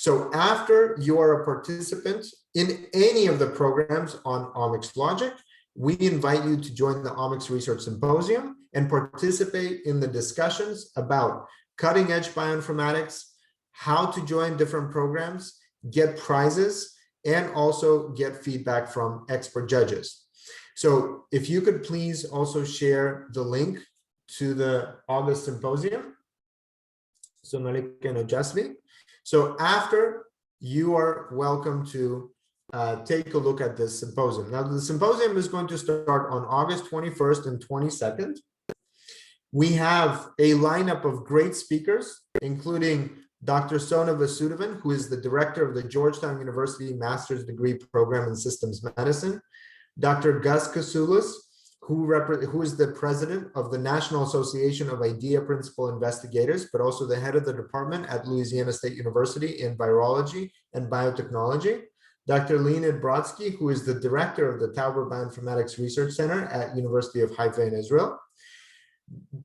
So after you are a participant in any of the programs on OmicsLogic, we invite you to join the Omics Research Symposium and participate in the discussions about cutting-edge bioinformatics, how to join different programs, get prizes, and also get feedback from expert judges. So if you could please also share the link to the August Symposium. So Malik can adjust me. So after, you are welcome to take a look at this symposium. Now, the symposium is going to start on August 21st and 22nd. We have a lineup of great speakers, including Dr. Sona Vasudevan, who is the director of the Georgetown University Master's Degree Program in Systems Medicine, Dr. Gus Kasoulas, who is the president of the National Association of Idea Principal Investigators, but also the head of the department at Louisiana State University in Virology and Biotechnology, Dr. Leonid Brodsky, who is the director of the Tauber Bioinformatics Research Center at University of Haifa in Israel,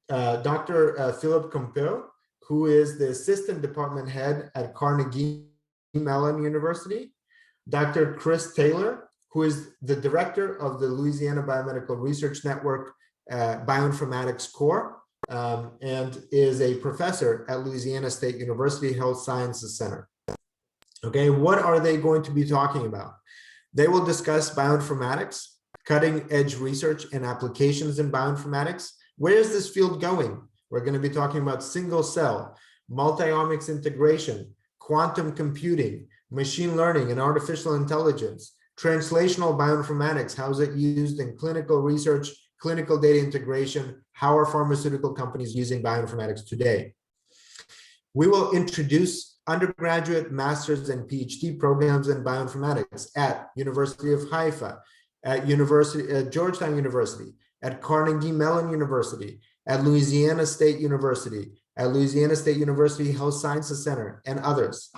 Dr. Philip Compeu, who is the assistant department head at Carnegie Mellon University, Dr. Chris Taylor, who is the director of the Louisiana Biomedical Research Network Bioinformatics Core, and is a professor at Louisiana State University Health Sciences Center. Okay, what are they going to be talking about? They will discuss bioinformatics, cutting edge research and applications in bioinformatics. Where is this field going? We're going to be talking about single cell, multi-omics integration, quantum computing, machine learning and artificial intelligence, translational bioinformatics, how is it used in clinical research, clinical data integration, how are pharmaceutical companies using bioinformatics today? We will introduce undergraduate, master's, and PhD programs in bioinformatics at University of Haifa, at Georgetown University, at Carnegie Mellon University, at Louisiana State University, at Louisiana State University Health Sciences Center, and others.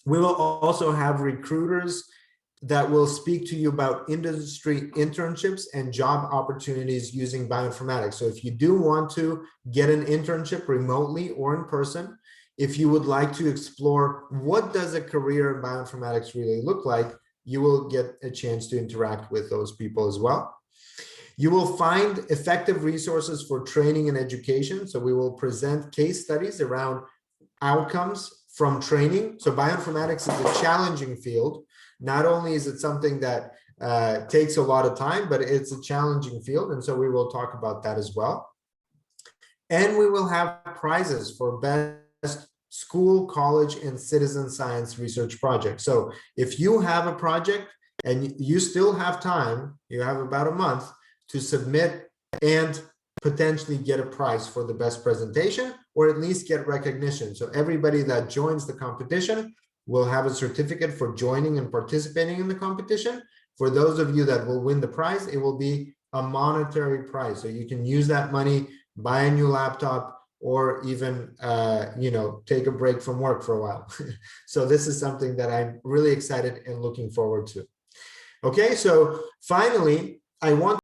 We will also have recruiters that will speak to you about industry internships and job opportunities using bioinformatics. So if you do want to get an internship remotely or in person, if you would like to explore what does a career in bioinformatics really look like, you will get a chance to interact with those people as well. You will find effective resources for training and education. So we will present case studies around outcomes from training. So bioinformatics is a challenging field. Not only is it something that takes a lot of time, but it's a challenging field. And so we will talk about that as well. And we will have prizes for best school, college, and citizen science research projects. So if you have a project and you still have time, you have about a month to submit and potentially get a prize for the best presentation, or at least get recognition. So everybody that joins the competition will have a certificate for joining and participating in the competition. For those of you that will win the prize, it will be a monetary prize. So you can use that money, buy a new laptop, or even take a break from work for a while. So this is something that I'm really excited and looking forward to. Okay, so finally, I want